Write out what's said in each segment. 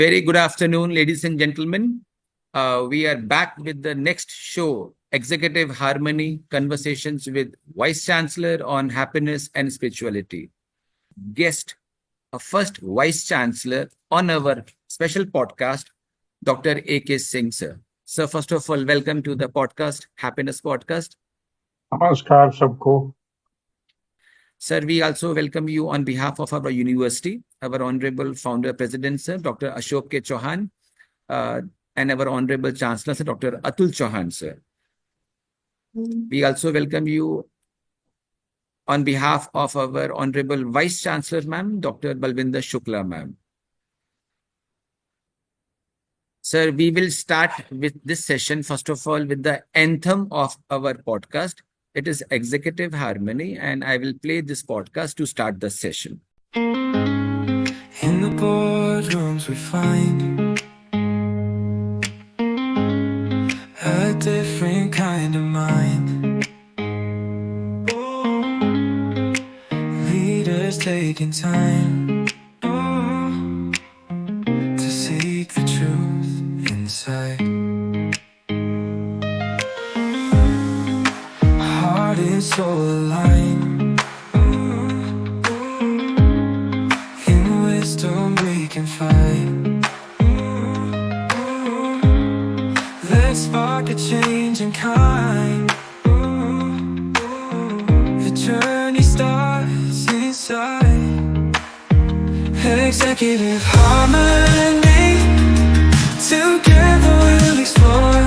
Very good afternoon, ladies and gentlemen. We are back with the next show, Executive Harmony Conversations with Vice Chancellor on Happiness and Spirituality. Guest, a first Vice Chancellor on our special podcast, Dr. A.K. Singh, sir. So, first of all, welcome to the podcast, Happiness Podcast. नमस्कार सबको. Sir, we also welcome you on behalf of our university, our Honorable Founder President, Sir, Dr. Ashok K. Chauhan, and our Honorable Chancellor, Sir, Dr. Atul Chauhan, sir. We also welcome you on behalf of our Honorable Vice Chancellor, ma'am, Dr. Balvinder Shukla, ma'am. Sir, we will start with this session, first of all, with the anthem of our podcast. It is Executive Harmony, and I will play this podcast to start the session. In the boardrooms we find a different kind of mind. Leaders taking time to seek the truth inside. Heart and soul aligned. In wisdom we can find. Let's spark a change in kind. The journey starts inside. Executive harmony. Together we'll explore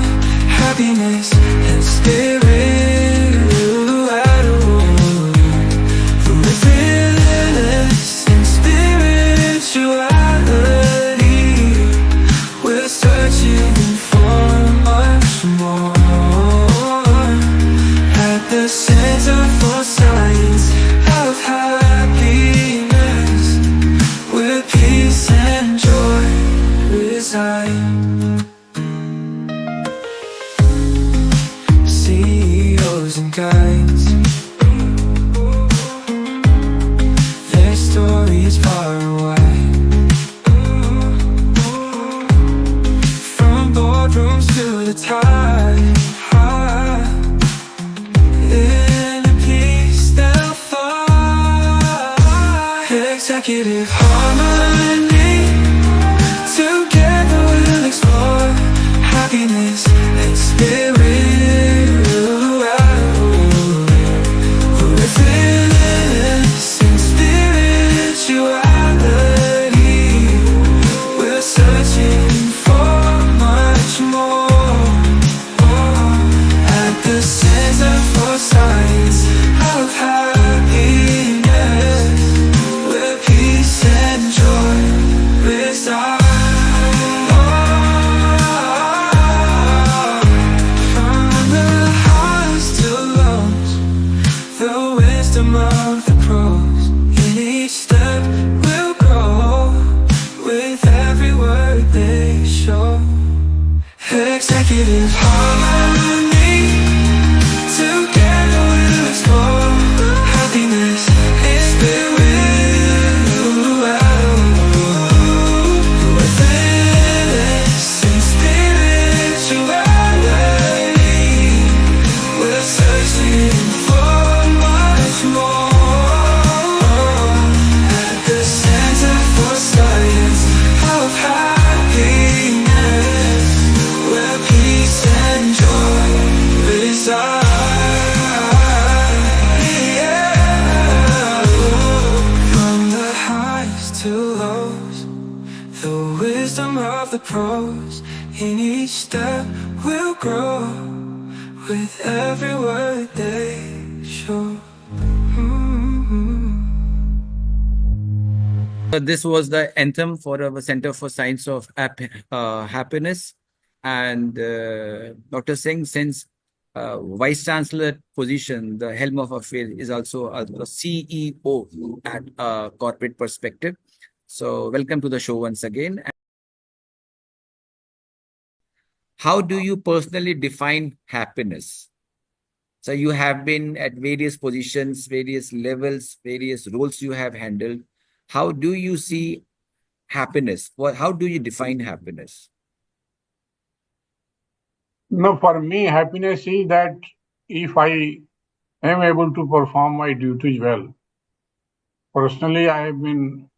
happiness and spirit. Withiness and spirituality. We're searching for much more. At the center for science of happiness, where peace and joy reside. CEOs and guides, their story is far and wide. From boardrooms to the tide, in a peace they'll find. Executive harmony. Together we'll explore happiness and spirit. Withiness and spirituality. We're searching for much more. At the center for science of happiness, where peace and joy reside. Of the pros, in each step we'll grow with every word they show. Executive harmony. Together we'll explore happiness and spirit. Withiness and spirituality. We're searching for much more. At the center for science of happiness, where peace and joy reside. Yeah. From the highs to lows, the wisdom of the pros. In each step we'll grow with every word they show. This was the anthem for our Center for Science of Happiness. And Dr. Singh, since Vice Chancellor position, the helm of affairs is also a CEO at corporate perspective. So welcome to the show once again. How do you personally define happiness? So you have been at various positions, various levels, various roles you have handled. How do you see happiness? How do you define happiness? No, for me, happiness is that if I am able to perform my duties well. Personally, I have been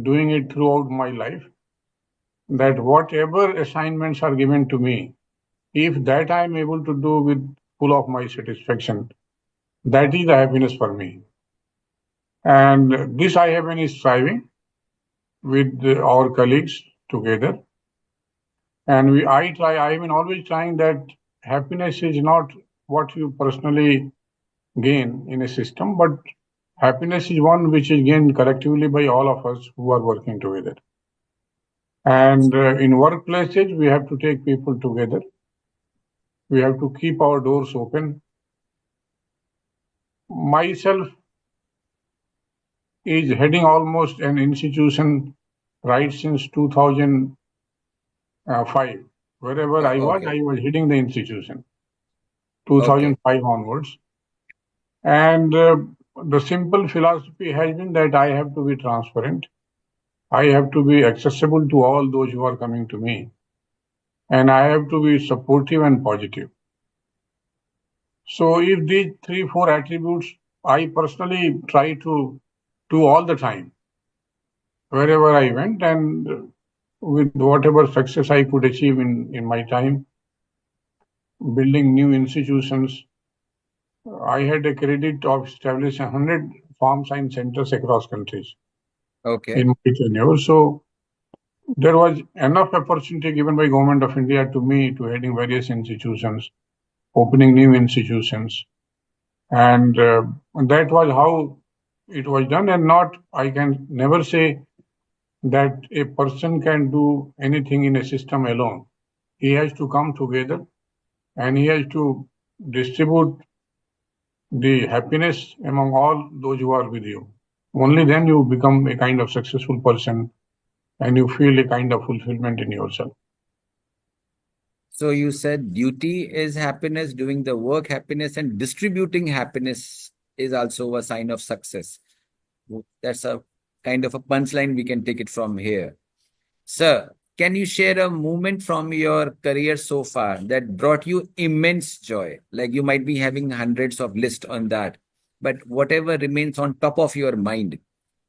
doing it throughout my life, that whatever assignments are given to me, if that I am able to do with full of my satisfaction, that is the happiness for me. And this I have been striving with our colleagues together. And I have been always trying that happiness is not what you personally gain in a system, but happiness is one which is gained collectively by all of us who are working together. And in workplaces, we have to take people together. We have to keep our doors open. Myself is heading almost an institution right since 2005. Wherever I was heading the institution, 2005 onwards. And the simple philosophy has been that I have to be transparent. I have to be accessible to all those who are coming to me. And I have to be supportive and positive. So if these 3-4 attributes I personally try to do all the time, wherever I went, and with whatever success I could achieve in my time, building new institutions, I had a credit of establishing 100 farm science centers across countries in my tenure. So there was enough opportunity given by Government of India to me to heading various institutions, opening new institutions. And that was how it was done. And not, I can never say that a person can do anything in a system alone. He has to come together and he has to distribute the happiness among all those who are with you. Only then you become a kind of successful person and you feel a kind of fulfillment in yourself. So you said duty is happiness, doing the work happiness, and distributing happiness is also a sign of success. That's a kind of a punchline. We can take it from here. Sir, can you share a moment from your career so far that brought you immense joy? Like you might be having hundreds of lists on that, but whatever remains on top of your mind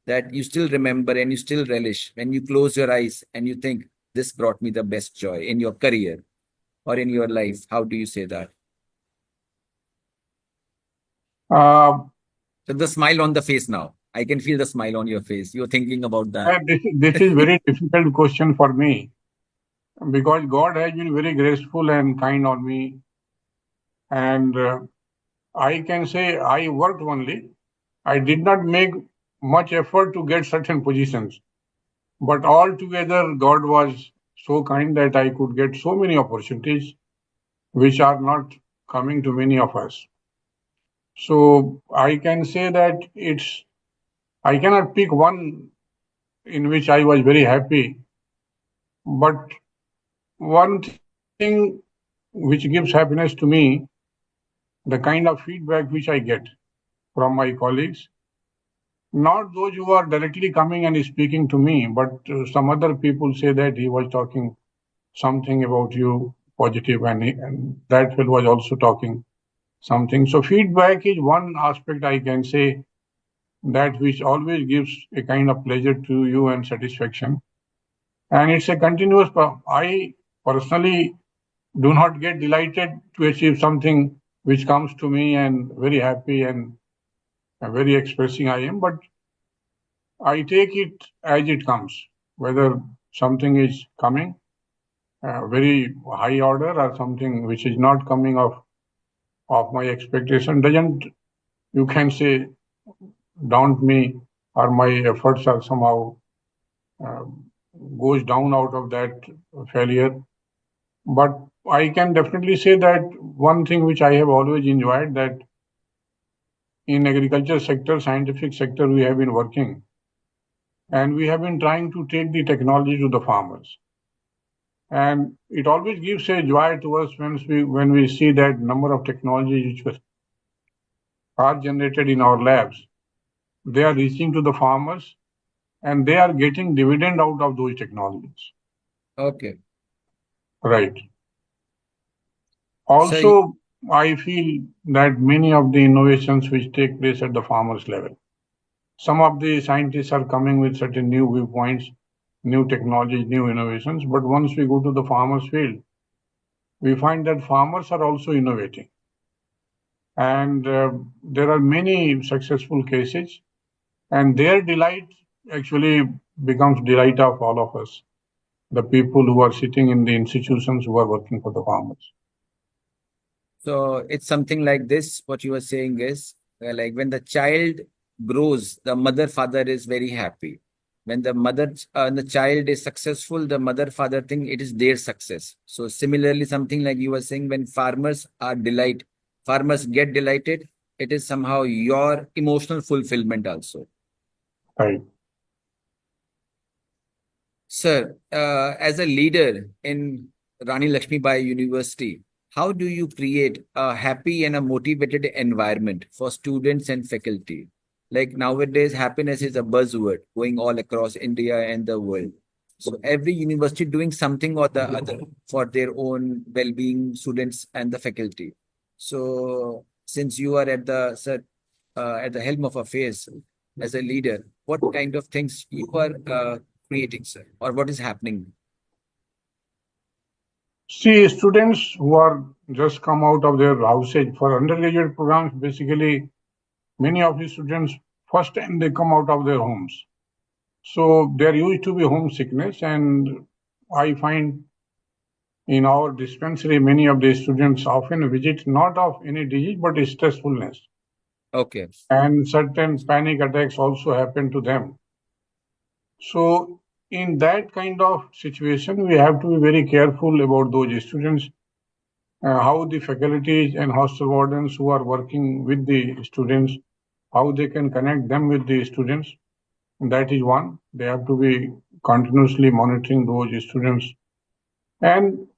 that you still remember and you still relish when you close your eyes and you think, this brought me the best joy in your career or in your life. How do you say that? So the smile on the face now. I can feel the smile on your face. You're thinking about that. This is very difficult question for me because God has been very graceful and kind on me. And I can say I worked only. I did not make much effort to get certain positions. But altogether, God was so kind that I could get so many opportunities which are not coming to many of us. So I can say that I cannot pick one in which I was very happy. But one thing which gives happiness to me, the kind of feedback which I get from my colleagues, not those who are directly coming and speaking to me, but some other people say that he was talking something about you positive, and that fellow was also talking something. So feedback is one aspect I can say that which always gives a kind of pleasure to you and satisfaction. And it's a continuous, I personally do not get delighted to achieve something which comes to me and very happy and very expressing I am, but I take it as it comes, whether something is coming very high order or something which is not coming of my expectation doesn't, you can say, daunt me or my efforts are somehow goes down out of that failure. But I can definitely say that one thing which I have always enjoyed, that in agriculture sector, scientific sector, we have been working and we have been trying to take the technology to the farmers. And it always gives a joy to us when we see that number of technologies which are generated in our labs, they are reaching to the farmers and they are getting dividend out of those technologies. Okay. Right. So, Also, I feel that many of the innovations which take place at the farmers level, some of the scientists are coming with certain new viewpoints, new technologies, new innovations. But once we go to the farmers field, we find that farmers are also innovating. And there are many successful cases, and their delight actually becomes delight of all of us, the people who are sitting in the institutions who are working for the farmers. so it's something like this. What you are saying is like when the child grows, the mother father is very happy. When the mother the child is successful, the mother father think it is their success. So similarly, something like you were saying, when farmers get delighted, it is somehow your emotional fulfillment also. Right. Sir, as a leader in Rani Lakshmibai University, how do you create a happy and a motivated environment for students and faculty? Like nowadays, happiness is a buzzword going all across India and the world. So every university doing something or the other for their own well-being, students and the faculty. So since you are at the sir, at the helm of affairs as a leader, what kind of things you are creating, sir, or what is happening? See, students who are just come out of their houses for undergraduate programs, basically, many of the students, first time they come out of their homes. So there used to be homesickness, and I find in our dispensary, many of the students often visit not of any disease, but stressfulness. Okay. And certain panic attacks also happen to them. So in that kind of situation, we have to be very careful about those students, how the faculties and hostel wardens who are working with the students, how they can connect them with the students. And that is one. They have to be continuously monitoring those students. And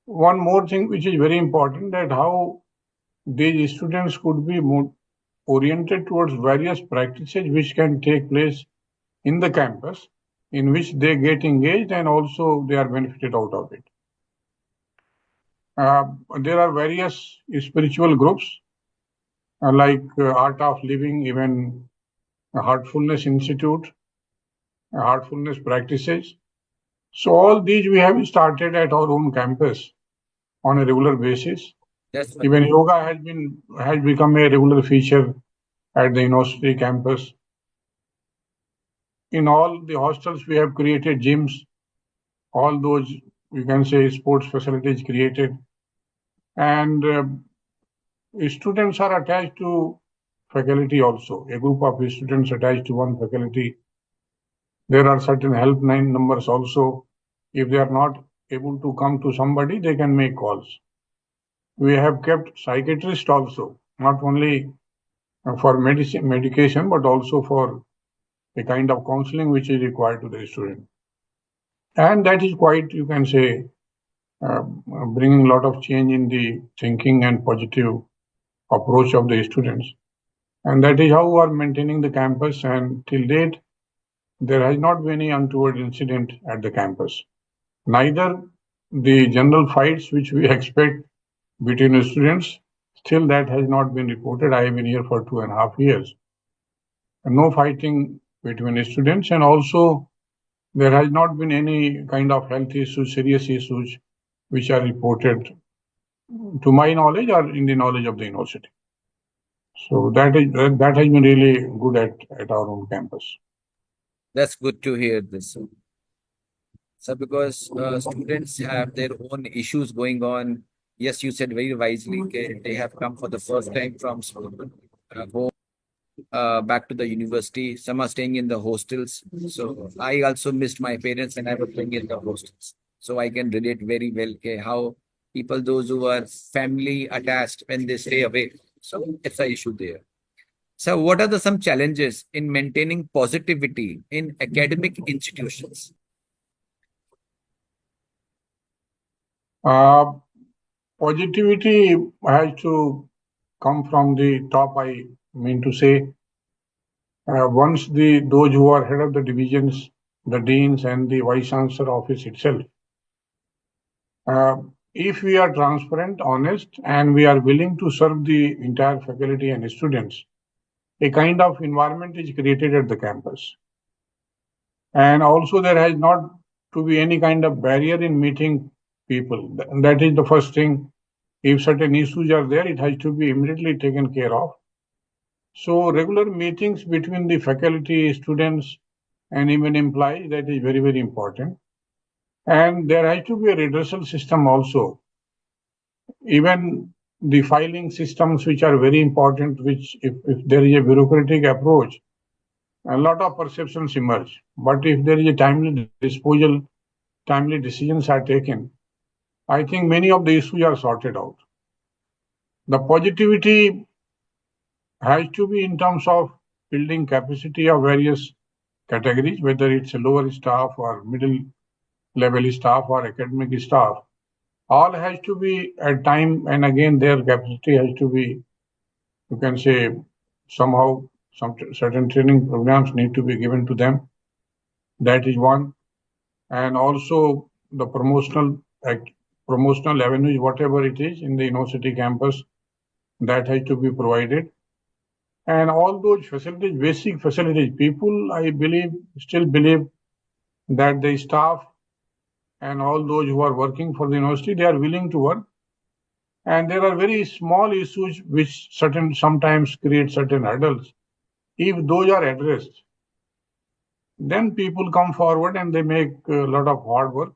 one more thing which is very important, that how these students could be more oriented towards various practices which can take place in the campus, in which they get engaged and also they are benefited out of it. There are various spiritual groups like Art of Living, even Heartfulness Institute, Heartfulness Practices. So all these we have started at our own campus on a regular basis. That's Even yoga has become a regular feature at the university campus. In all the hostels, we have created gyms, all those, you can say, sports facilities created. And students are attached to faculty also, a group of students attached to one faculty. There are certain helpline numbers also. If they are not able to come to somebody, they can make calls. We have kept psychiatrists also, not only for medication, but also for a kind of counseling which is required to the student. And that is quite, you can say, bringing a lot of change in the thinking and positive approach of the students. And that is how we are maintaining the campus. And till date, there has not been any untoward incident at the campus. Neither the general fights which we expect between the students, still that has not been reported. I have been here for 2.5 years. No fighting between students, and also there has not been any kind of health issues, serious issues, which are reported to my knowledge or in the knowledge of the university. So that has been really good at our own campus. That's good to hear this. So because students have their own issues going on. Yes, you said very wisely. Okay, they have come for the first time from school, home, back to the university. Some are staying in the hostels. So I also missed my parents when I was staying in the hostels. So I can relate very well. Okay, how people, those who are family attached, when they stay away. So it's an issue there. So what are some challenges in maintaining positivity in academic institutions? Positivity has to come from the top, I mean to say. once those who are head of the divisions, the deans and the vice chancellor office itself, if we are transparent, honest, and we are willing to serve the entire faculty and students, a kind of environment is created at the campus. And also there has not to be any kind of barrier in meeting people. That is the first thing. If certain issues are there, it has to be immediately taken care of. So regular meetings between the faculty, students, and even employees, that is very, very important. And there has to be a redressal system also. Even the filing systems, which are very important, which if there is a bureaucratic approach, a lot of perceptions emerge. But if there is a timely disposal, timely decisions are taken, I think many of the issues are sorted out. The positivity has to be in terms of building capacity of various categories, whether it's a lower staff or middle level staff or academic staff. All has to be at time, and again their capacity has to be, you can say, somehow some certain training programs need to be given to them. That is one. And also the promotional avenues, whatever it is in the university campus, that has to be provided. And all those facilities, basic facilities, people, I believe, still believe that the staff and all those who are working for the university, they are willing to work. And there are very small issues which sometimes create certain hurdles. If those are addressed, then people come forward and they make a lot of hard work,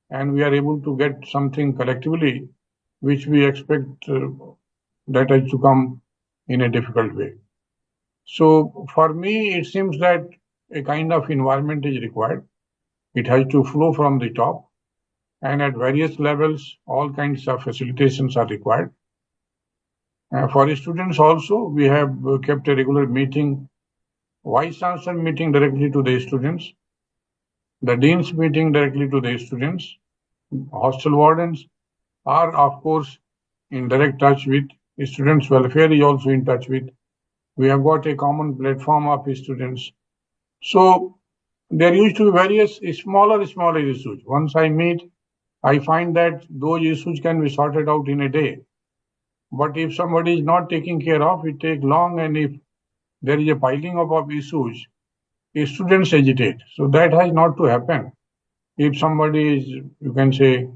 and we are able to get something collectively which we expect that has to come in a difficult way. So for me, it seems that a kind of environment is required. It has to flow from the top, and at various levels, all kinds of facilitations are required. For students also, we have kept a regular meeting, vice chancellor meeting directly to the students, the deans meeting directly to the students, hostel wardens are, of course, in direct touch with students' welfare, is also in touch with. We have got a common platform of students. So there used to be various smaller issues. Once I meet, I find that those issues can be sorted out in a day. But if somebody is not taking care of, it takes long, and if there is a piling up of issues, students agitate. So that has not to happen. If somebody is, you can say,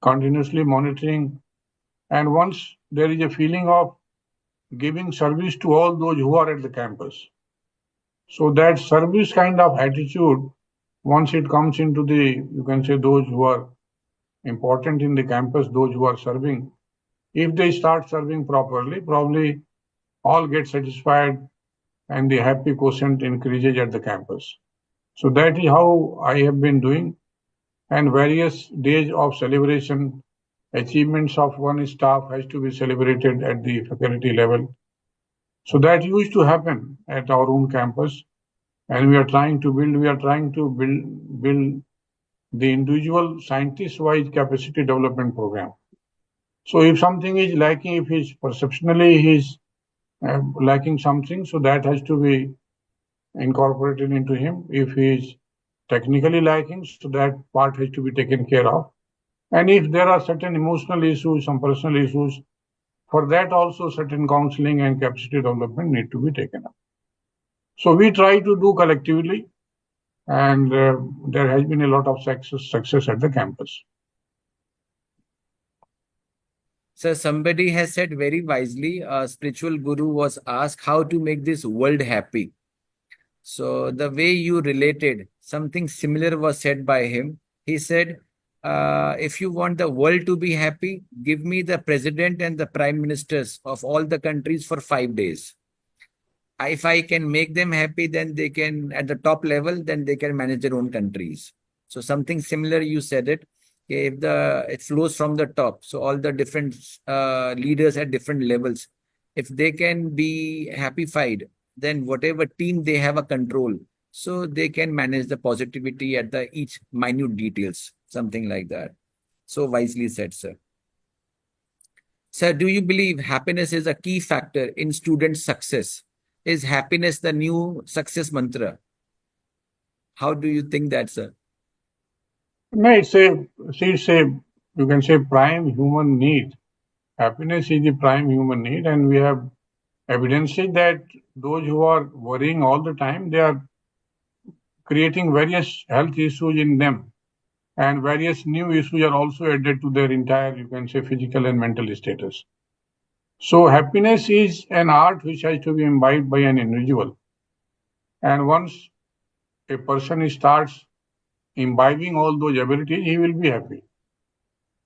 continuously monitoring, and once there is a feeling of giving service to all those who are at the campus. So that service kind of attitude, once it comes into the, you can say, those who are important in the campus, those who are serving, if they start serving properly, probably all get satisfied and the happy quotient increases at the campus. So that is how I have been doing. And various days of celebration, achievements of one staff has to be celebrated at the faculty level. So that used to happen at our own campus. And we are trying to build the individual scientist-wise capacity development program. So if something is lacking, if he's perceptionally he's lacking something, so that has to be incorporated into him. If he is technically lacking, so that part has to be taken care of. And if there are certain emotional issues, some personal issues, for that also certain counseling and capacity development need to be taken up. So we try to do collectively, and there has been a lot of success at the campus. So somebody has said very wisely, a spiritual guru was asked how to make this world happy. So the way you related, something similar was said by him. He said, if you want the world to be happy, give me the president and the prime ministers of all the countries for 5 days. If I can make them happy, then they can, at the top level, then they can manage their own countries. So something similar, you said it. If it flows from the top, so all the different leaders at different levels, if they can be happified, then whatever team they have a control, so they can manage the positivity at the each minute details, something like that. So wisely said, sir. Sir, do you believe happiness is a key factor in student success? Is happiness the new success mantra? How do you think that, sir? No, you can say prime human need. Happiness is the prime human need, and we have evidences that those who are worrying all the time, they are creating various health issues in them, and various new issues are also added to their entire, you can say, physical and mental status. So happiness is an art which has to be imbibed by an individual. And once a person starts imbibing all those abilities, he will be happy.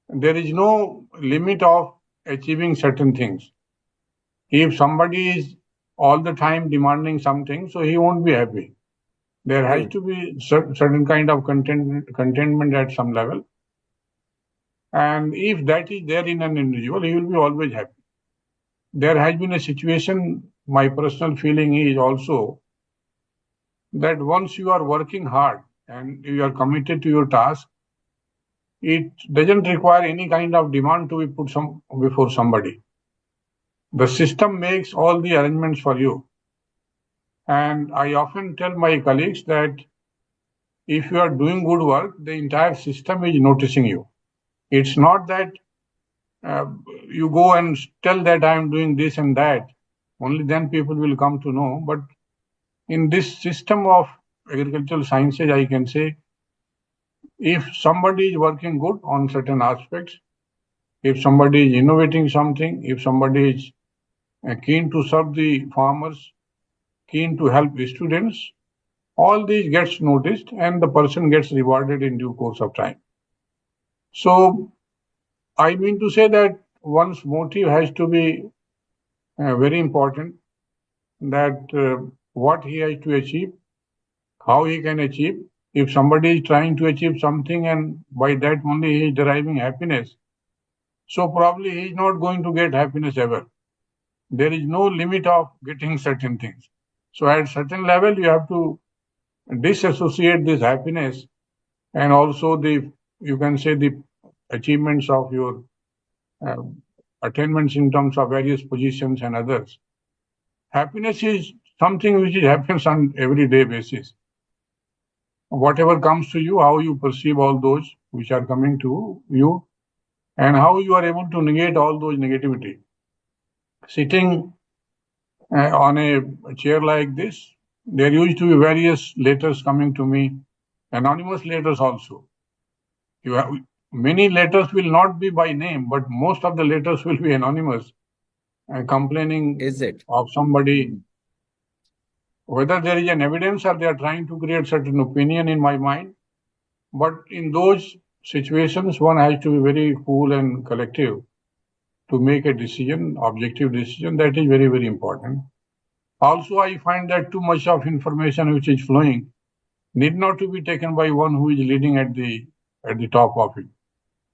There is no limit of achieving certain things. If somebody is all the time demanding something, so he won't be happy. There has to be certain kind of contentment at some level. And if that is there in an individual, he will be always happy. There has been a situation, my personal feeling is also that once you are working hard and you are committed to your task, it doesn't require any kind of demand to be put before somebody. The system makes all the arrangements for you. And I often tell my colleagues that if you are doing good work, the entire system is noticing you. It's not that you go and tell that I am doing this and that, only then people will come to know. But in this system of agricultural sciences, I can say if somebody is working good on certain aspects, if somebody is innovating something, if somebody is keen to serve the farmers, keen to help the students, all these gets noticed and the person gets rewarded in due course of time. So I mean to say that one's motive has to be very important, that what he has to achieve, how he can achieve. If somebody is trying to achieve something and by that only he is deriving happiness, so probably he is not going to get happiness ever. There is no limit of getting certain things. So at certain level, you have to disassociate this happiness and also you can say the achievements of your attainments in terms of various positions and others. Happiness is something which happens on everyday basis. Whatever comes to you, how you perceive all those which are coming to you, and how you are able to negate all those negativity. Sitting on a chair like this, there used to be various letters coming to me, anonymous letters also. Many letters will not be by name, but most of the letters will be anonymous, complaining of somebody, whether there is an evidence or they are trying to create certain opinion in my mind. But in those situations, one has to be very cool and collective to make a decision, objective decision. That is very, very important. Also, I find that too much of information which is flowing need not to be taken by one who is leading at the top of it,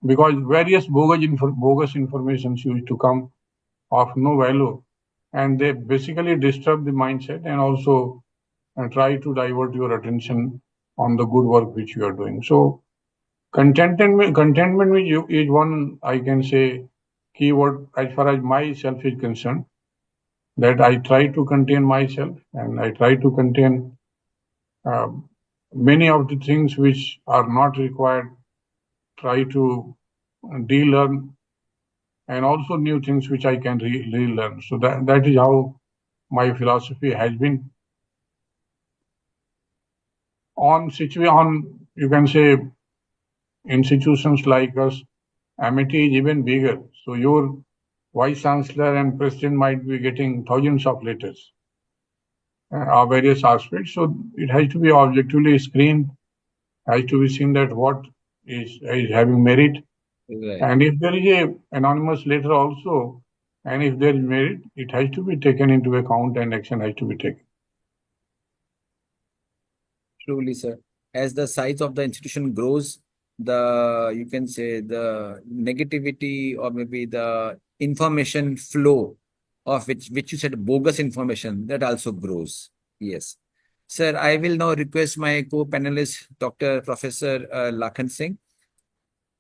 because various bogus information used to come of no value, and they basically disturb the mindset and also try to divert your attention on the good work which you are doing. So contentment is one, I can say, keyword as far as myself is concerned, that I try to contain myself and I try to contain many of the things which are not required, try to de-learn, and also new things which I can relearn. So that is how my philosophy has been. On you can say, institutions like us, Amity is even bigger. So your vice chancellor and president might be getting thousands of letters of various aspects. So it has to be objectively screened, has to be seen that what is having merit. Right. And if there is an anonymous letter also, and if there is merit, it has to be taken into account and action has to be taken. Truly, sir. As the size of the institution grows, you can say the negativity or maybe the information flow of which you said bogus information, that also grows. Yes. Sir, I will now request my co-panelist, Dr. Professor Lakhan Singh.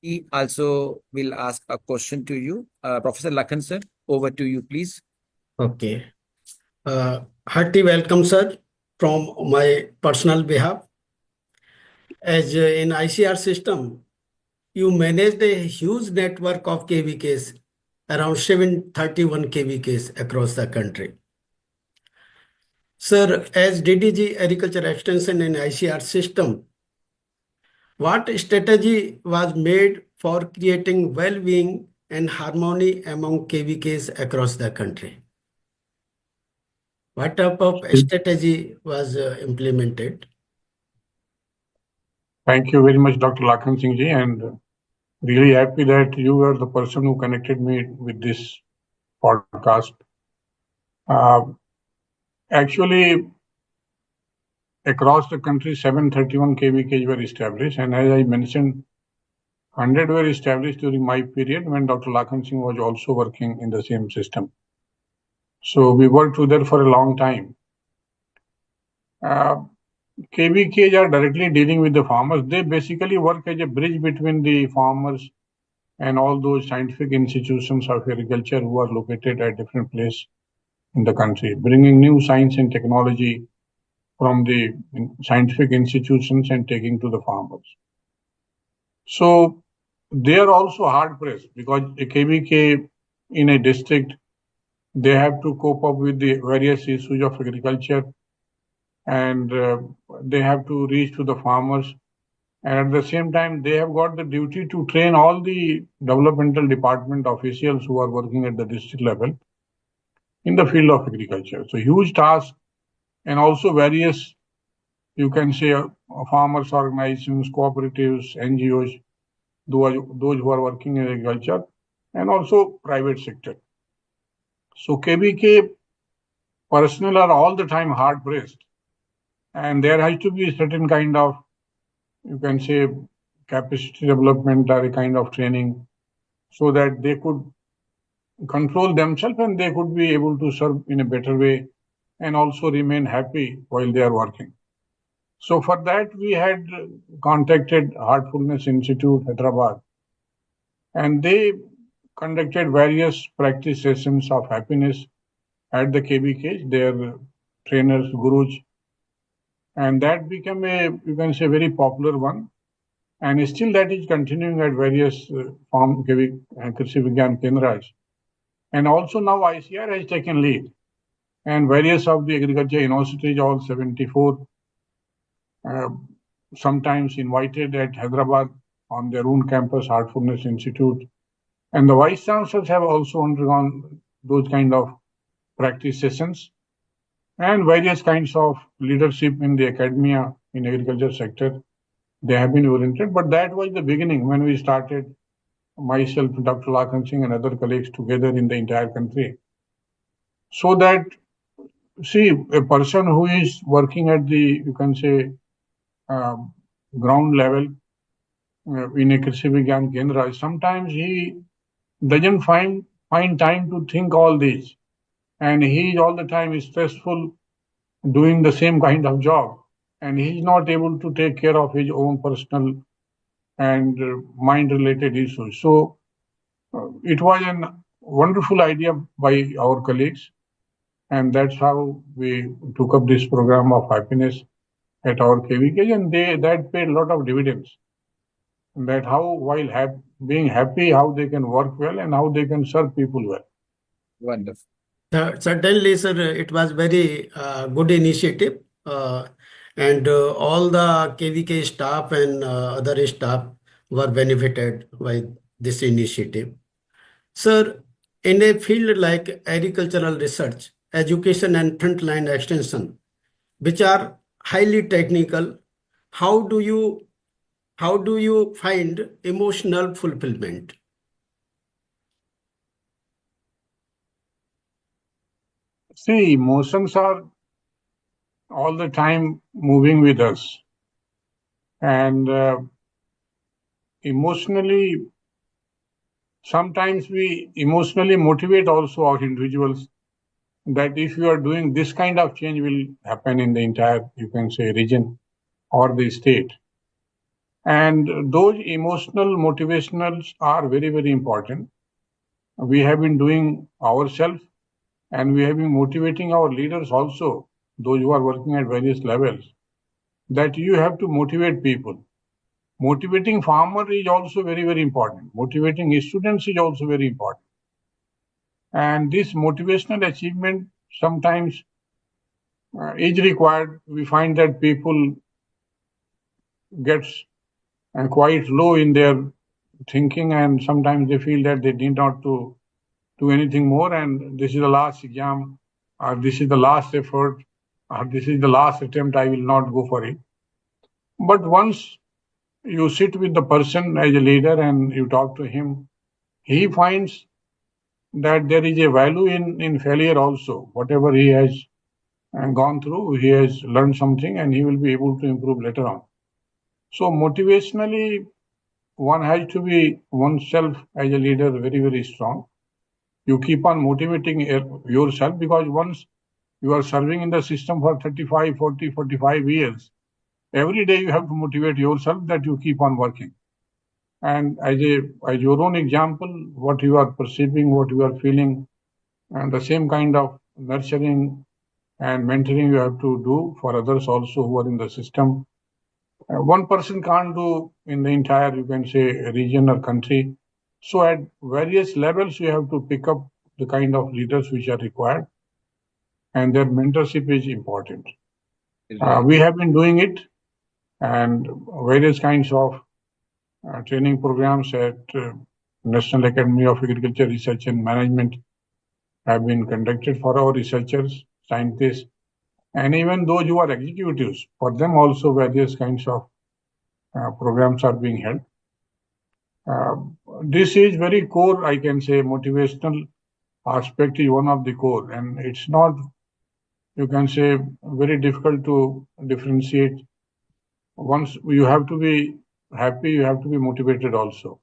He also will ask a question to you. Professor Lakhan, sir, over to you, please. Okay. Hearty welcome, sir, from my personal behalf. As in ICR system, you managed a huge network of KVKs, around 731 KVKs across the country. Sir, as DDG Agriculture Extension in ICR system, what strategy was made for creating well-being and harmony among KVKs across the country? What type of strategy was implemented? Thank you very much, Dr. Lakhan Singh ji, and really happy that you were the person who connected me with this podcast. Actually, across the country, 731 KVKs were established, and as I mentioned, 100 were established during my period when Dr. Lakhan Singh was also working in the same system. So we worked together for a long time. KVKs are directly dealing with the farmers. They basically work as a bridge between the farmers and all those scientific institutions of agriculture who are located at different places in the country, bringing new science and technology from the scientific institutions and taking to the farmers. So they are also hard pressed because a KVK in a district, they have to cope up with the various issues of agriculture, and they have to reach to the farmers. And at the same time, they have got the duty to train all the developmental department officials who are working at the district level in the field of agriculture. So huge task, and also various, you can say, farmers organizations, cooperatives, NGOs, those who are working in agriculture, and also private sector. So KVK personnel are all the time hard pressed, and there has to be a certain kind of, you can say, capacity development or a kind of training so that they could control themselves and they could be able to serve in a better way and also remain happy while they are working. So for that, we had contacted Heartfulness Institute, Hyderabad, and they conducted various practice sessions of happiness at the KVKs, their trainers, gurus, and that became a, you can say, very popular one. And still that is continuing at various farm Krishi Vigyan Kendras. And also now ICR has taken lead. And various of the agriculture universities, all 74, sometimes invited at Hyderabad on their own campus, Heartfulness Institute. And the vice chancellors have also undergone those kind of practice sessions and various kinds of leadership in the academia in agriculture sector. They have been oriented, but that was the beginning when we started, myself, Dr. Lakhan Singh and other colleagues together in the entire country. So that, see, a person who is working at the, you can say, ground level in a Krishi Vigyan Kendra, sometimes he doesn't find time to think all this. And he is all the time stressful doing the same kind of job. And he is not able to take care of his own personal and mind-related issues. So it was a wonderful idea by our colleagues. And that's how we took up this program of happiness at our KVK, and that paid a lot of dividends. That how, while being happy, how they can work well and how they can serve people well. Wonderful. Certainly, sir, it was very good initiative, and all the KVK staff and other staff were benefited by this initiative. Sir, in a field like agricultural research, education, and frontline extension, which are highly technical, how do you find emotional fulfillment? See, emotions are all the time moving with us. And emotionally, sometimes we emotionally motivate also our individuals that if you are doing this kind of change will happen in the entire, you can say, region or the state. And those emotional motivationals are very, very important. We have been doing ourselves and we have been motivating our leaders also, those who are working at various levels, that you have to motivate people. Motivating farmer is also very, very important. Motivating students is also very important. And this motivational achievement sometimes is required. We find that people get quite low in their thinking, and sometimes they feel that they need not to do anything more, and this is the last exam, or this is the last effort, or this is the last attempt, I will not go for it. But once you sit with the person as a leader and you talk to him, he finds that there is a value in failure also. Whatever he has gone through, he has learned something and he will be able to improve later on. So motivationally, one has to be oneself as a leader very, very strong. You keep on motivating yourself, because once you are serving in the system for 35, 40, 45 years, every day you have to motivate yourself that you keep on working. And as your own example, what you are perceiving, what you are feeling, and the same kind of nurturing and mentoring you have to do for others also who are in the system. One person can't do in the entire, you can say, region or country. So at various levels, you have to pick up the kind of leaders which are required, and their mentorship is important. Right. We have been doing it, and various kinds of training programs at National Academy of Agriculture Research and Management have been conducted for our researchers, scientists, and even those who are executives. For them also various kinds of programs are being held. This is very core, I can say, motivational aspect is one of the core, and it's not, you can say, very difficult to differentiate. Once you have to be happy, you have to be motivated also.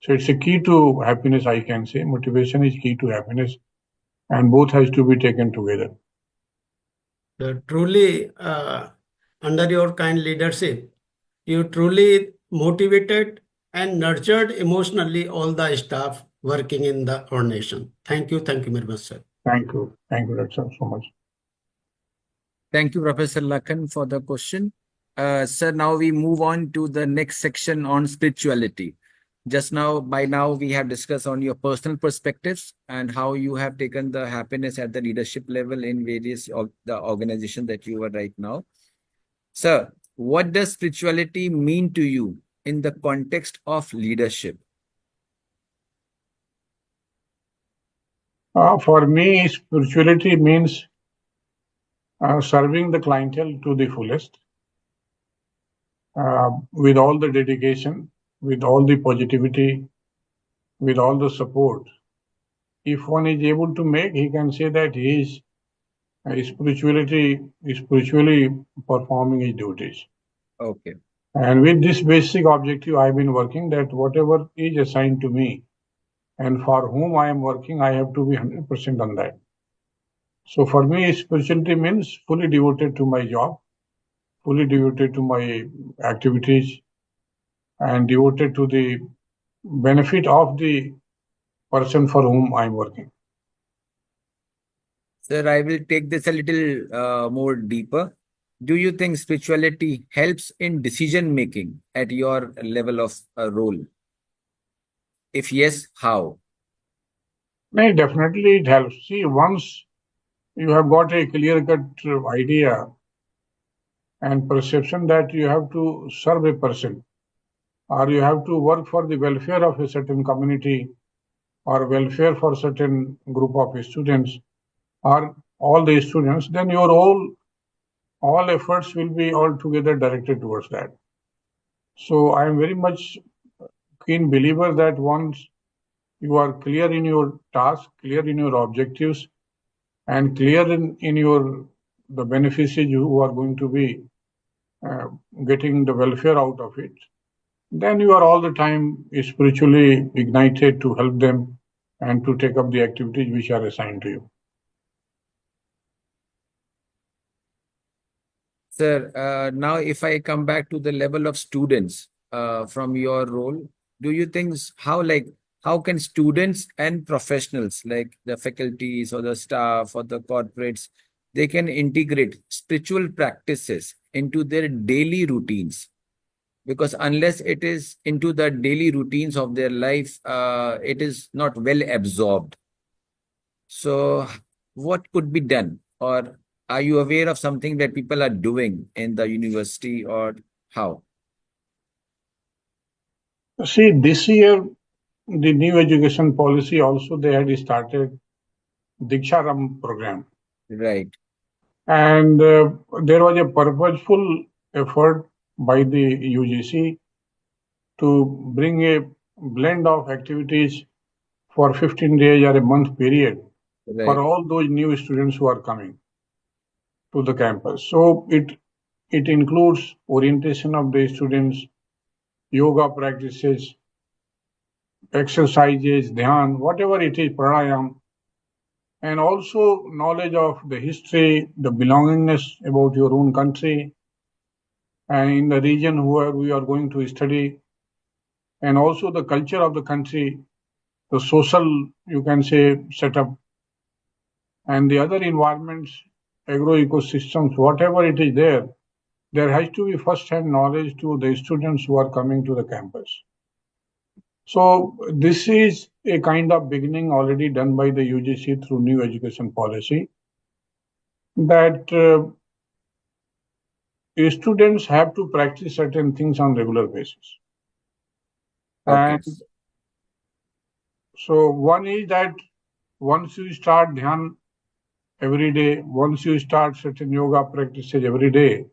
So it's a key to happiness, I can say. Motivation is key to happiness, and both has to be taken together. Truly, under your kind leadership, you truly motivated and nurtured emotionally all the staff working in our nation. Thank you very much, sir. Thank you, Dr. so much. Thank you, Professor Lakhan, for the question. Sir, now we move on to the next section on spirituality. By now, we have discussed on your personal perspectives and how you have taken the happiness at the leadership level in various the organization that you are right now. Sir, what does spirituality mean to you in the context of leadership? For me, spirituality means serving the clientele to the fullest, with all the dedication, with all the positivity, with all the support. If one is able to make, he can say that he is spiritually performing his duties. Okay. And with this basic objective, I've been working that whatever is assigned to me and for whom I am working, I have to be 100% on that. So for me, spirituality means fully devoted to my job, fully devoted to my activities, and devoted to the benefit of the person for whom I'm working. Sir, I will take this a little more deeper. Do you think spirituality helps in decision making at your level of role? If yes, how? No, definitely it helps. See, once you have got a clear-cut idea and perception that you have to serve a person, or you have to work for the welfare of a certain community, or welfare for certain group of students, or all the students, then your all efforts will be altogether directed towards that. So I am very much keen believer that once you are clear in your task, clear in your objectives, and clear in your the beneficiaries who are going to be getting the welfare out of it, then you are all the time spiritually ignited to help them and to take up the activities which are assigned to you. Sir, now if I come back to the level of students from your role, do you think how can students and professionals like the faculties or the staff or the corporates, they can integrate spiritual practices into their daily routines? Because unless it is into the daily routines of their life, it is not well absorbed. So what could be done? Or are you aware of something that people are doing in the university, or how? See, this year, the new education policy also, they had started Diksharam program. Right, And there was a purposeful effort by the UGC to bring a blend of activities for 15 days or a month period for right, all those new students who are coming to the campus. So it includes orientation of the students, yoga practices, exercises, dhyan, whatever it is, pranayam, and also knowledge of the history, the belongingness about your own country and in the region where we are going to study, and also the culture of the country, the social, you can say, setup, and the other environments, agro ecosystems, whatever it is there has to be first-hand knowledge to the students who are coming to the campus. So this is a kind of beginning already done by the UGC through new education policy that students have to practice certain things on regular basis. okay, And so one is that once you start dhyan every day, once you start certain yoga practices every day,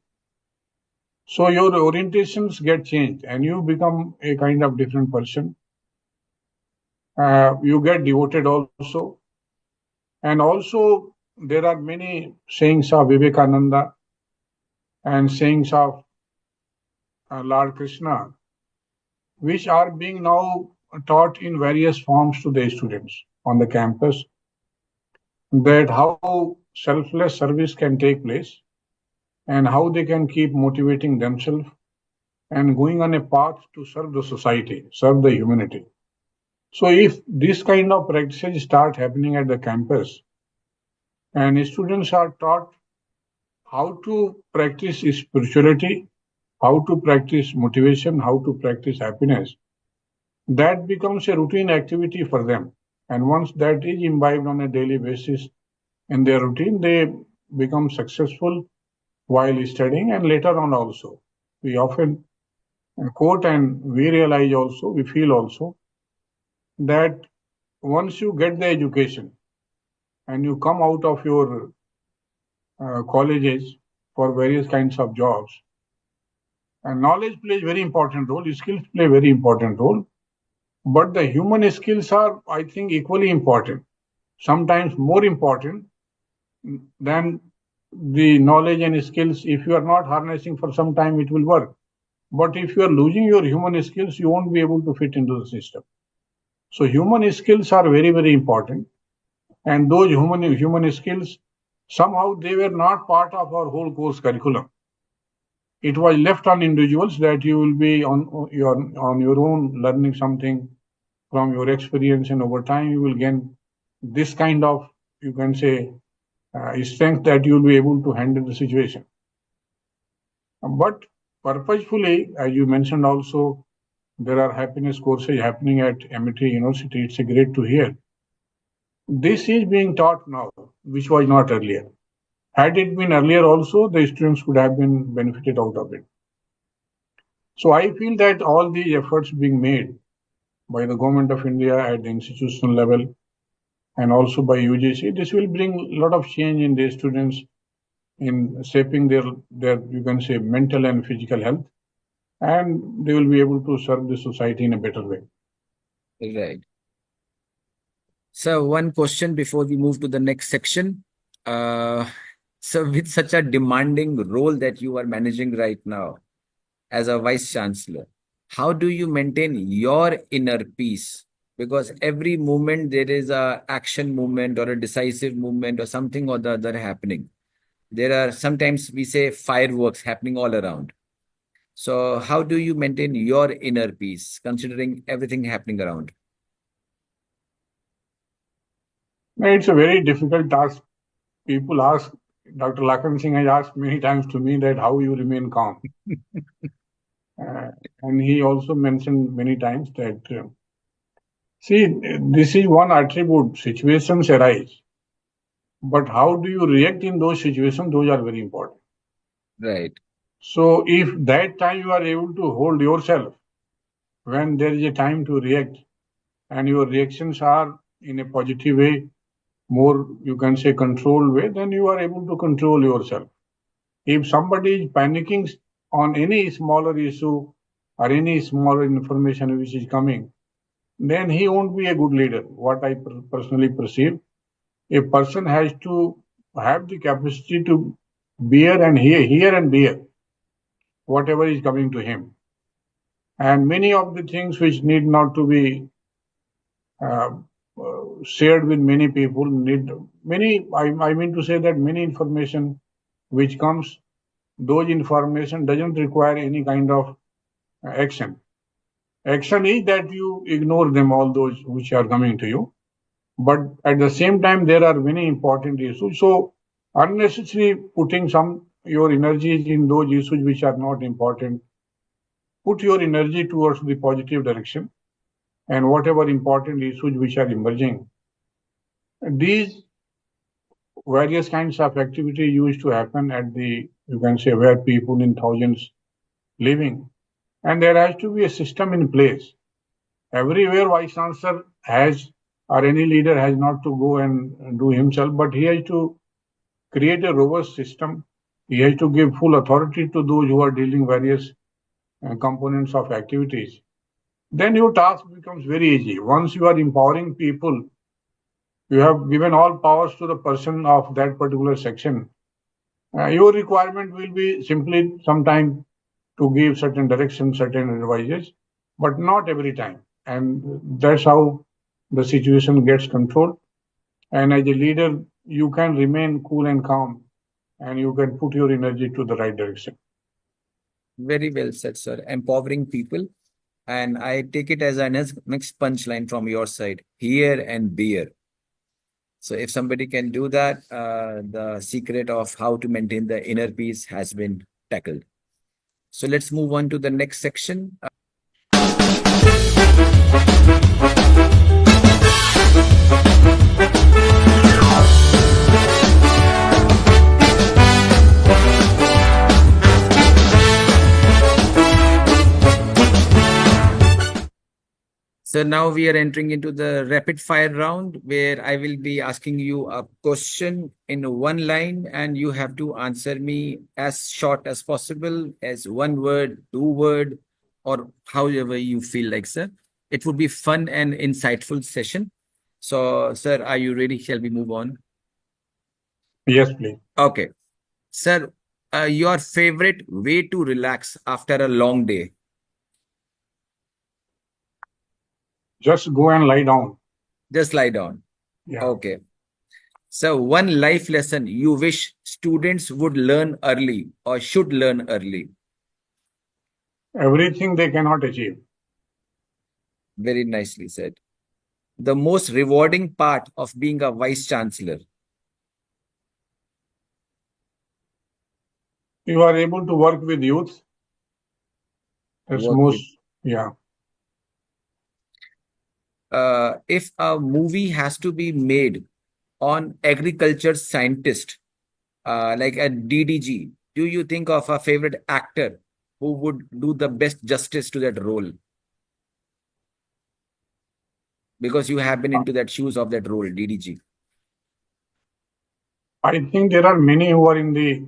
so your orientations get changed and you become a kind of different person. You get devoted also. And also there are many sayings of Vivekananda and sayings of Lord Krishna, which are being now taught in various forms to the students on the campus, that how selfless service can take place and how they can keep motivating themselves and going on a path to serve the society, serve the humanity. So if this kind of practices start happening at the campus and students are taught how to practice spirituality, how to practice motivation, how to practice happiness, that becomes a routine activity for them. And once that is imbibed on a daily basis in their routine, they become successful while studying and later on also. We often quote and we realize also, we feel also that once you get the education and you come out of your colleges for various kinds of jobs, and knowledge plays very important role, skills play very important role, but the human skills are, I think, equally important, sometimes more important than the knowledge and skills. If you are not harnessing for some time, it will work. But if you are losing your human skills, you won't be able to fit into the system. So human skills are very, very important. And those human skills, somehow they were not part of our whole course curriculum. It was left on individuals that you will be on your own learning something from your experience, and over time you will gain this kind of, you can say, strength that you will be able to handle the situation. But purposefully, as you mentioned also, there are happiness courses happening at Amity University. It's great to hear. This is being taught now, which was not earlier. Had it been earlier also, the students would have been benefited out of it. So I feel that all the efforts being made by the government of India at the institutional level and also by UGC, this will bring a lot of change in the students in shaping their you can say mental and physical health, and they will be able to serve the society in a better way. right. So one question before we move to the next section. So with such a demanding role that you are managing right now as a vice chancellor, how do you maintain your inner peace? Because every moment there is a action movement or a decisive movement or something or the other happening. There are sometimes we say fireworks happening all around. So how do you maintain your inner peace considering everything happening around? It's a very difficult task. People ask, Dr. Lakshmi Singh has asked many times to me that how you remain calm. And he also mentioned many times that, see, this is one attribute. Situations arise. But how do you react in those situations? Those are very important. Right. So if that time you are able to hold yourself when there is a time to react and your reactions are in a positive way, more you can say controlled way, then you are able to control yourself. If somebody is panicking on any smaller issue or any smaller information which is coming, then he won't be a good leader. What I personally perceive, a person has to have the capacity to bear and hear and bear whatever is coming to him. And many of the things which need not to be uh, shared with many people need many. I mean to say that many information which comes, those information doesn't require any kind of action. Action is that you ignore them, all those which are coming to you. But at the same time, there are many important issues. So unnecessarily putting some your energies in those issues which are not important. Put your energy towards the positive direction and whatever important issues which are emerging. These various kinds of activity used to happen at the, you can say, where people in thousands living. And there has to be a system in place. Everywhere vice chancellor has or any leader has not to go and do himself, but he has to create a robust system. He has to give full authority to those who are dealing various components of activities. Then your task becomes very easy. Once you are empowering people, you have given all powers to the person of that particular section. Your requirement will be simply sometime to give certain direction, certain advices, but not every time. And that's how the situation gets controlled. And as a leader, you can remain cool and calm and you can put your energy to the right direction. Very well said, sir. Empowering people. And I take it as a next punchline from your side, hear and bear. So if somebody can do that, the secret of how to maintain the inner peace has been tackled. So let's move on to the next section. So now we are entering into the rapid fire round where I will be asking you a question in one line and you have to answer me as short as possible, as one word, two word, or however you feel like, sir. It would be fun and insightful session. So, sir, are you ready? Shall we move on? Yes, please. Okay. Sir, your favorite way to relax after a long day? Just go and lie down. Just lie down. Yeah. Okay. So, one life lesson you wish students would learn early or should learn early? Everything they cannot achieve. Very nicely said. The most rewarding part of being a vice chancellor? You are able to work with youth. That's Work most, with. yeah. If a movie has to be made on agriculture scientist, like a DDG, do you think of a favorite actor who would do the best justice to that role? Because you have been into that shoes of that role, DDG. I think there are many who are in the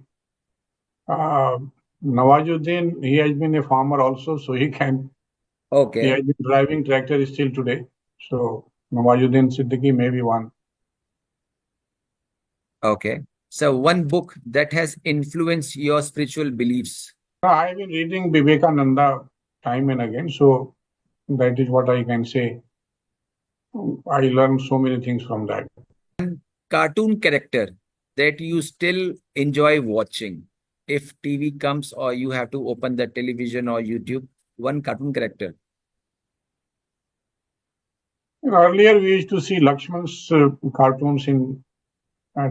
Nawazuddin. He has been a farmer also, so he has Okay. been driving tractor still today. So Nawazuddin Siddiqui may be one. Okay. So one book that has influenced your spiritual beliefs? I have been reading Vivekananda time and again, so that is what I can say. I learned so many things from that. Cartoon character that you still enjoy watching. If TV comes or you have to open the television or YouTube, one cartoon character. Earlier, we used to see Lakshman's cartoons in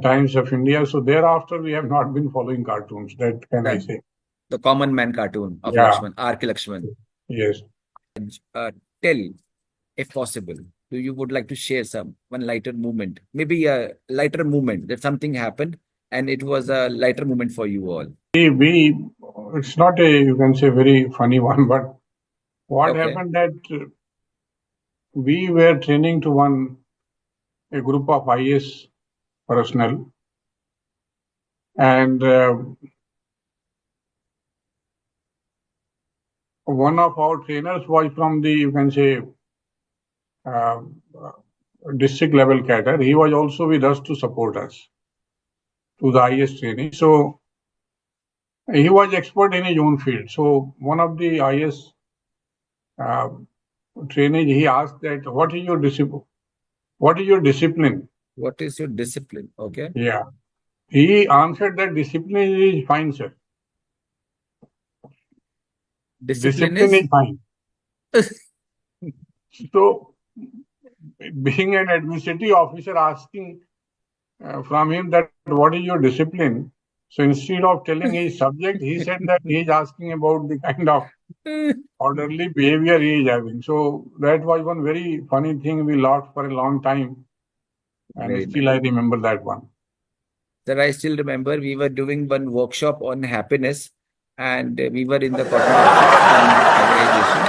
Times of India. So thereafter, we have not been following cartoons. That can I Done. say? The common man cartoon of Yeah. Lakshman, R.K. Lakshman. Yes. Tell, if possible, do you would like to share one lighter moment, maybe a lighter moment that something happened and it was a lighter moment for you all. It's not a, you can say, very funny one, but what Okay. happened that we were training to a group of IS personnel, and one of our trainers was from the, you can say, uh, district level cadre. He was also with us to support us to the IS training. So he was expert in his own field. So one of the IS trainees, he asked that, what is your discipline? What is your discipline? What is your discipline? Okay. Yeah. He answered that discipline is fine, sir. Discipline Discipline is is fine. So, being an administrative officer, asking from him that what is your discipline? So instead of telling his subject, he said that he is asking about the kind of orderly behavior he is having. So that was one very funny thing we laughed for a long time, and Very still nice. I remember that one. Sir, I still remember we were doing one workshop on happiness and we were in the corporate organization.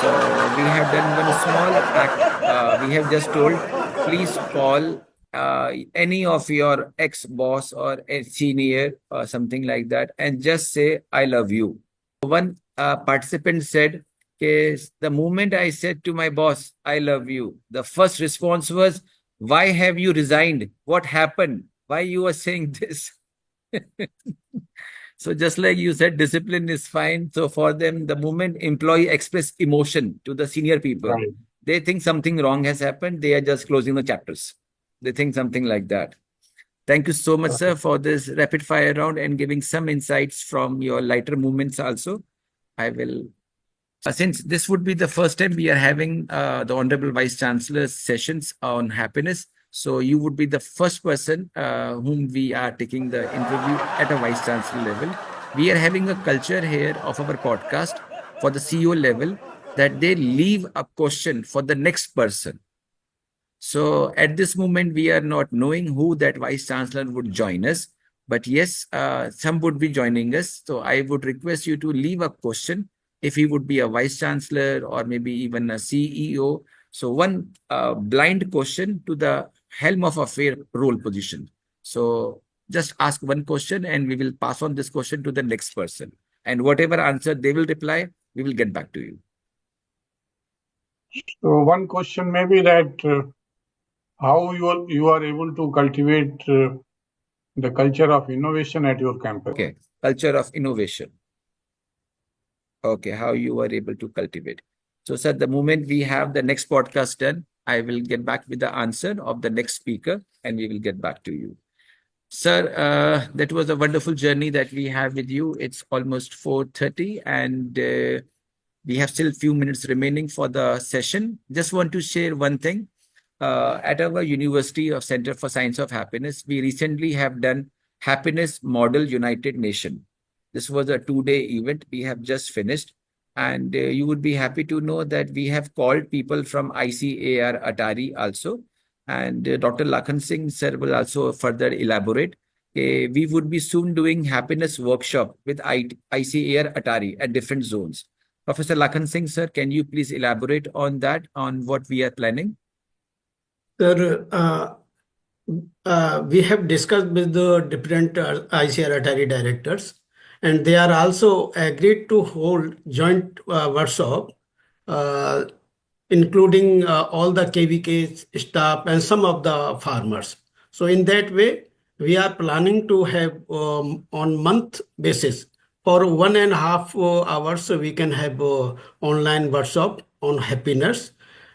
So we have done one small act. We have just told, please call any of your ex-boss or a senior or something like that and just say, I love you. One participant said, okay, the moment I said to my boss, I love you, the first response was, why have you resigned? What happened? Why you are saying this? So just like you said, discipline is fine. So for them, the moment employee express emotion to the senior people, Right. they think something wrong has happened. They are just closing the chapters. They think something like that. Thank you so much, sir, for this rapid fire round and giving some insights from your lighter movements also. I will, since this would be the first time we are having the Honorable Vice Chancellor's sessions on happiness, so you would be the first person whom we are taking the interview at a Vice Chancellor level. We are having a culture here of our podcast for the CEO level that they leave a question for the next person. So at this moment, we are not knowing who that Vice Chancellor would join us. But yes, some would be joining us. So I would request you to leave a question if he would be a Vice Chancellor or maybe even a CEO. So one blind question to the helm of a fair role position. So just ask one question and we will pass on this question to the next person. And whatever answer they will reply, we will get back to you. So one question may be that how you are able to cultivate the culture of innovation at your campus. Okay, culture of innovation. Okay, how you are able to cultivate. So, sir, the moment we have the next podcast done, I will get back with the answer of the next speaker and we will get back to you. Sir, that was a wonderful journey that we have with you. It's almost 4:30 and we have still a few minutes remaining for the session. Just want to share one thing. At our University of Center for Science of Happiness, we recently have done Happiness Model United Nation. This was a 2-day event we have just finished. And you would be happy to know that we have called people from ICAR Atari also. And Dr. Lakhan Singh sir will also further elaborate. We would be soon doing happiness workshop with ICAR Atari at different zones. Professor Lakhan Singh sir, can you please elaborate on that, on what we are planning? Sir, we have discussed with the different ICR Atari directors, and they are also agreed to hold joint workshop, including all the KVK staff and some of the farmers. So in that way, we are planning to have on month basis for 1.5 hours, we can have online workshop on happiness.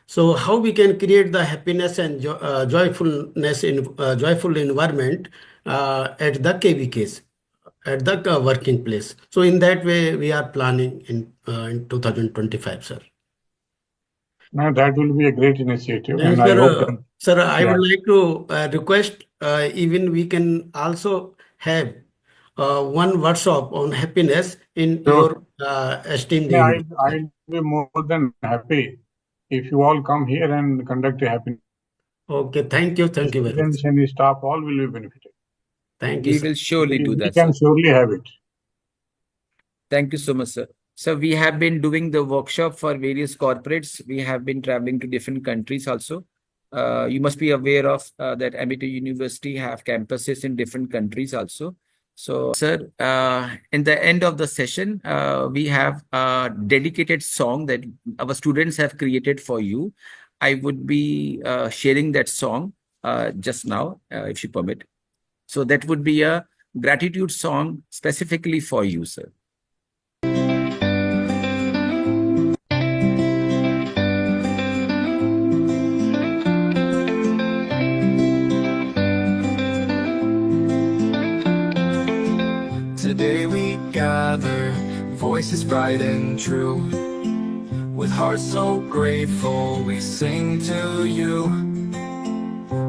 So how we can create the happiness and joyfulness in joyful environment at the KVKs, at the working place. So in that way, we are planning in 2025, sir. Now, that will be a great initiative, And and I hope that. sir, I Yeah. would like to request even we can also have one workshop on happiness in Sure. your esteemed Yeah, university. I'll be more than happy if you all come here and conduct a happiness workshop. Okay, The thank you very much. students and the staff all will be benefited. Thank you, We sir. will surely do We that, can sir. surely have it. Thank you so much, sir. So we have been doing the workshop for various corporates. We have been traveling to different countries also. You must be aware of that Amity University have campuses in different countries also. So, sir, in the end of the session, we have a dedicated song that our students have created for you. I would be sharing that song just now, if you permit. So that would be a gratitude song specifically for you, sir. Today we gather, voices bright and true. With hearts so grateful, we sing to you.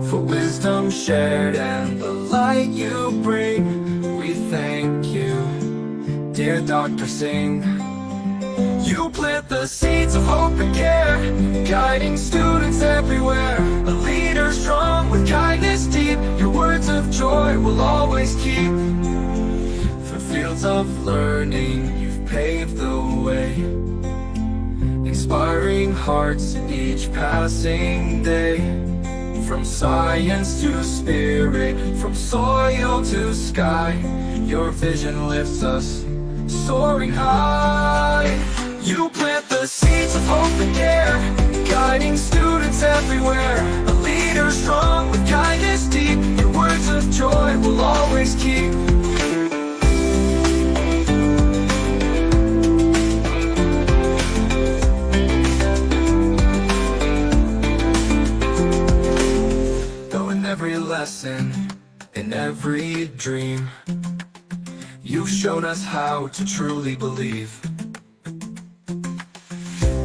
For wisdom shared and the light you bring, we thank you, dear Dr. Singh. You plant the seeds of hope and care, guiding students everywhere. A leader strong with kindness deep, your words of joy will always keep. For fields of learning, you've paved the way, inspiring hearts each passing day. From science to spirit, from soil to sky, your vision lifts us, soaring high. You plant the seeds of hope and care, guiding students everywhere. A leader strong with kindness deep, your words of joy will always keep. Though in every lesson, in every dream, you've shown us how to truly believe.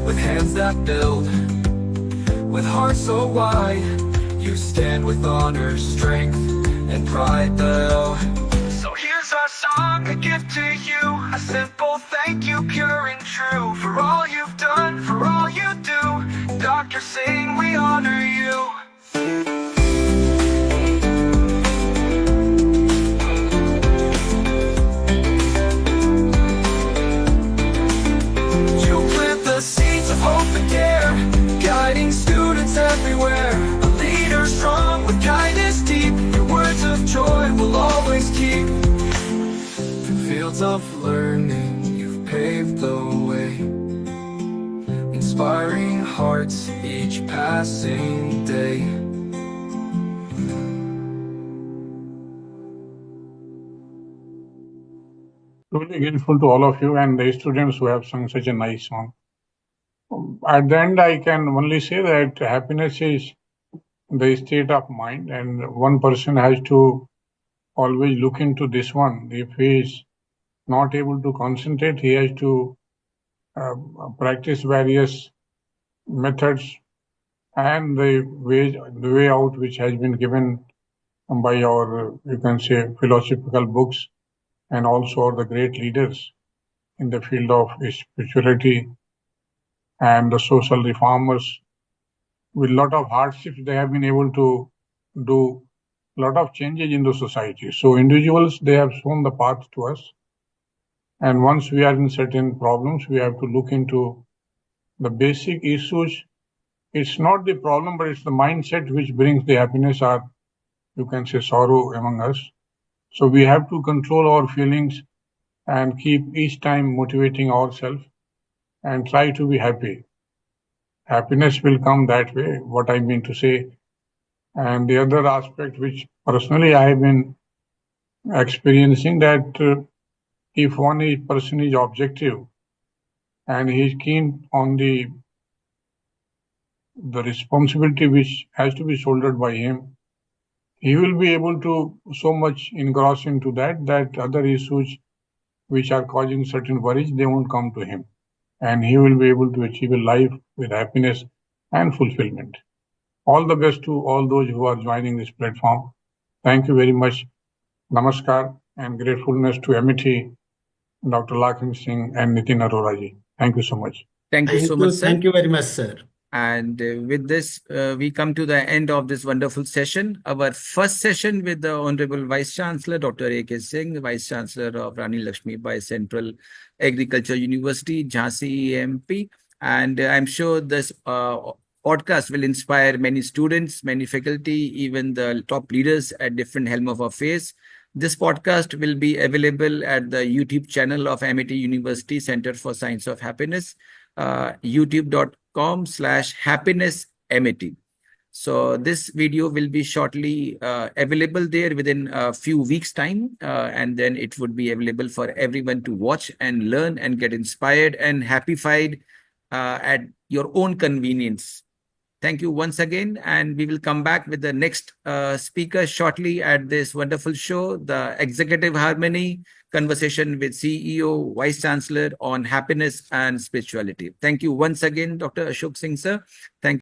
With hands that build, with hearts so wide, you stand with honor, strength, and pride below. So here's our song, a gift to you, a simple thank you, pure and true. For all you've done, for all you do, Dr. Singh, we honor you. Hope and care, guiding students everywhere. A leader strong with kindness deep, your words of joy will always keep. Through fields of learning, you've paved the way, inspiring hearts each passing day. Truly grateful to all of you and the students who have sung such a nice song. At the end, I can only say that happiness is the state of mind, and one person has to always look into this one. If he is not able to concentrate, he has to practice various methods and the way out which has been given by our, you can say, philosophical books and also the great leaders in the field of spirituality and the social reformers. With a lot of hardships, they have been able to do a lot of changes in the society. So individuals, they have shown the path to us. And once we are in certain problems, we have to look into the basic issues. It's not the problem, but it's the mindset which brings the happiness or you can say sorrow among us. So we have to control our feelings and keep each time motivating ourselves and try to be happy. Happiness will come that way, what I mean to say. And the other aspect which personally I have been experiencing that if one person is objective and he is keen on the responsibility which has to be shouldered by him, he will be able to so much engross into that other issues which are causing certain worries, they won't come to him. And he will be able to achieve a life with happiness and fulfillment. All the best to all those who are joining this platform. Thank you very much. Namaskar and gratefulness to Amity, Dr. Lakshmi Singh and Nitin Arora ji. Thank you so much. Thank you so much, sir. Thank you very much, sir. And with this, we come to the end of this wonderful session. Our first session with the Honorable Vice Chancellor, Dr. A.K. Singh, Vice Chancellor of RANI Lakshmi by Central Agriculture University, JHANSI EMP. And I'm sure this podcast will inspire many students, many faculty, even the top leaders at different helm of affairs. This podcast will be available at the YouTube channel of Amity University Center for Science of Happiness, youtube.com/happiness-amity. So this video will be shortly available there within a few weeks' time, and then it would be available for everyone to watch and learn and get inspired and happified at your own convenience. Thank you once again, and we will come back with the next speaker shortly at this wonderful show, the Executive Harmony Conversation with CEO, Vice Chancellor on Happiness and Spirituality. Thank you once again, Dr. Ashok Singh, sir. Thank you.